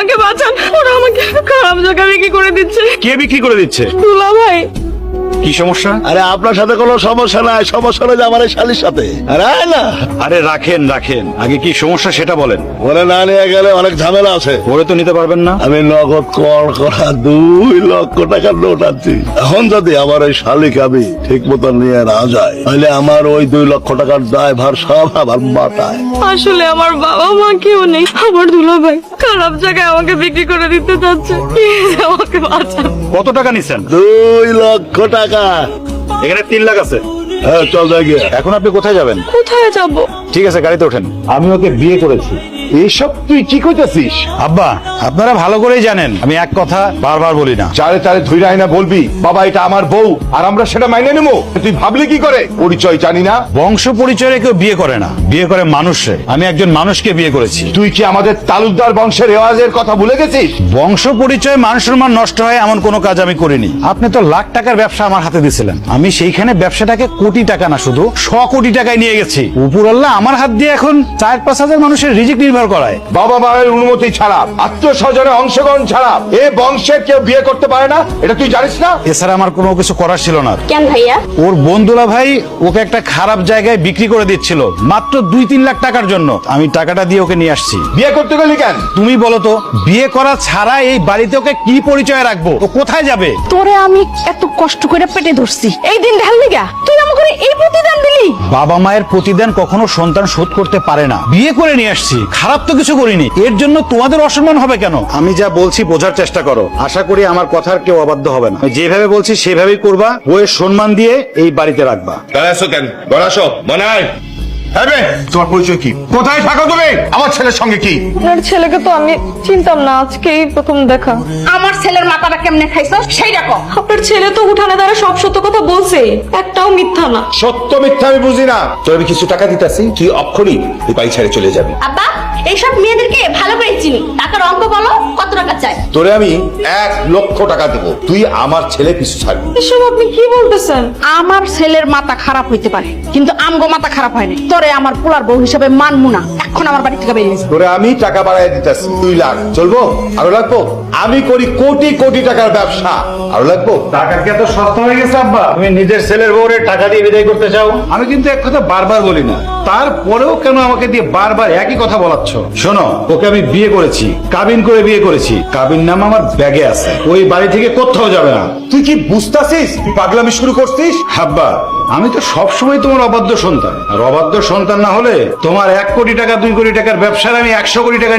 আমাকে বাঁচান, ওরা আমাকে খারাপ জায়গায় বিক্রি করে দিচ্ছে। কে বিক্রি করে দিচ্ছে? দুলা ভাই। কি সমস্যা? আরে আপনার সাথে কোনো সমস্যা নাই, সমস্যা হলো যে আমার এই শালির সাথে। আরে আয় না, আরে রাখেন রাখেন, আগে কি সমস্যা সেটা বলেন। ওরে না নিয়ে গেলে অনেক ঝামেলা আছে। ওরে তো নিতে পারবেন না। আমি নগদ কর করা 2 লক্ষ টাকার নোট আনছি। এখন যদি আমার ওই শালিকে আমি ঠিক মতো নিয়ে না যায়, তাহলে আমার ওই 2 লক্ষ টাকার দায়ভার সব আমার মাথায়। আসলে আমার বাবা মা কেউ নেই, আমার দুলা ভাই খারাপ জায়গায় আমাকে বিক্রি করে দিতে চাচ্ছে। প্লিজ আমাকে বাঁচান। কত টাকা নিছেন? 2 লক্ষ টাকা। এখানে 3 লাখ আছে। হ্যাঁ চল যাই গিয়ে। এখন আপনি কোথায় যাবেন? কোথায় যাব? ঠিক আছে, গাড়িতে ওঠেন। আমি ওকে বিয়ে করেছি। এইসব তুই কি কইতাছিস? আব্বা, আপনারা ভালো করেই জানেন আমি এক কথা বারবার বলি না। চারে চারে ধুই আইনা বলবি বাবা এটা আমার বউ, আর আমরা সেটা মাইনে নেবো? তুই ভাবলি কি করে? পরিচয় জানি না? বংশ পরিচয়ে কেউ বিয়ে করে না, বিয়ে করে মানুষে। আমি একজন মানুষকে বিয়ে করেছি। তুই কি আমাদের তালুকদার বংশের রেওয়াজের কথা ভুলে গেছিস? বংশ পরিচয়ে মানুষের মান নষ্ট হয় এমন কোনো কাজ আমি করিনি। আপনি তো লাখ টাকার ব্যবসা আমার হাতে দিয়েছিলেন, আমি সেইখানে ব্যবসাটাকে কোটি টাকা না শুধু 100 কোটি টাকায় নিয়ে গেছি। উপরআল্লাহ আমার হাত দিয়ে এখন 4-5 হাজার মানুষের রিজিক নির্ভর করায়। বাবা মায়ের অনুমতি ছাড়া, আত্মীয় স্বজনের অংশগ্রহণ ছাড়া এ বংশের কেউ বিয়ে করতে পারে না, এটা তুই জানিস না? এছাড়া আমার কোনো কিছু করার ছিল না। কেন ভাইয়া? ওর বন্ধুরা ভাই ওকে একটা খারাপ জায়গায় বিক্রি করে দিচ্ছিল মাত্র 2-3 লাখ টাকার জন্য। আমি টাকাটা দিয়ে ওকে নিয়ে আসছি। বিয়ে করতে গেলি কেন? তুমি বলো তো, বিয়ে করা ছাড়া এই বাড়িতে ওকে কি পরিচয় রাখবো? ও কোথায় যাবে? তোরে আমি এত কষ্ট করে পেটে ধরছি, এই দিন ঢাললি গা, তুই আমাকে এই প্রতিদান দিলি? বাবা মায়ের প্রতিদান কখনো সন্তান শোধ করতে পারে না। বিয়ে করে নিয়ে আসছি, খারাপ তো কিছু করিনি, এর জন্য তোমাদের অসম্মান হবে কেন? আমি যা বলছি বোঝার চেষ্টা করো। আশা করি আমার কথার কেউ অবাধ্য হবে না। আমি যেভাবে বলছি সেভাবেই করবা, বউয়ের সম্মান দিয়ে এই বাড়িতে রাখবা। দাঁড়াছো কেন? বড়াসো মনে হয়। তোমার পরিচয় কি? কোথায় থাকো তুমি? আমার ছেলের সঙ্গে কি? আপনার ছেলেকে তো আমি চিনতাম না, আজকেই প্রথম দেখা। আমার ছেলের মাথাটা কেমনে খাইছো সেই দেখো। আপনার ছেলে তো উঠানে দ্বারা সব সত্য কথা বলছে, একটাও মিথ্যা না। সত্য মিথ্যা আমি বুঝি না। তোর আমি কিছু টাকা দিতেছি, তুই অক্ষরই এই বাড়ি ছেড়ে চলে যাবি। আব্বা, এইসব মেয়েদেরকে ভালো করে চিনি। টাকার অঙ্ক বলো, কত টাকা চাই? তোরে আমি 1 লক্ষ টাকা দেবো, তুই আমার ছেলে পিছু ছাড়বি। এসব আপনি কি বলতেছেন? আমার ছেলের মাথা খারাপ হইতে পারে, কিন্তু আমগো মাথা খারাপ হয়নি। তোরে আমার পোলার বউ হিসেবে মানমু না। এখন আমার বাড়ি থেকে বেরিয়ে যা। তোরে আমি টাকা বাড়াই দিতেছি, 2 লাখ চলবো? আরো লাগবো? আমি করি কোটি কোটি টাকার ব্যবসা, আরো লাগবো? টাকা কি এত সস্তা হয়ে গেছে আব্বা? তুমি নিজের ছেলের বউরে টাকা দিয়ে বিদায় করতে চাও? আমি কিন্তু এক কথা বারবার বলি না, তারপরেও কেন আমাকে দিয়ে বারবার একই কথা বলাচ্ছ? শোনো, ওকে আমি বিয়ে করেছি, কাবিন করে বিয়ে করেছি। কাবিন নাম আমার ব্যাগে আছে, ওই বাড়ি থেকে কোথাও যাবে না। তুই কি বুঝতাছিস? তুই পাগলামি শুরু করছিস? আব্বা, আমি তো সবসময় তোমার অবাধ্য সন্তান, আর অবাধ্য সন্তান না হলে তোমার 1 কোটি টাকা 2 কোটি টাকার ব্যবসার আমি 100 কোটি টাকা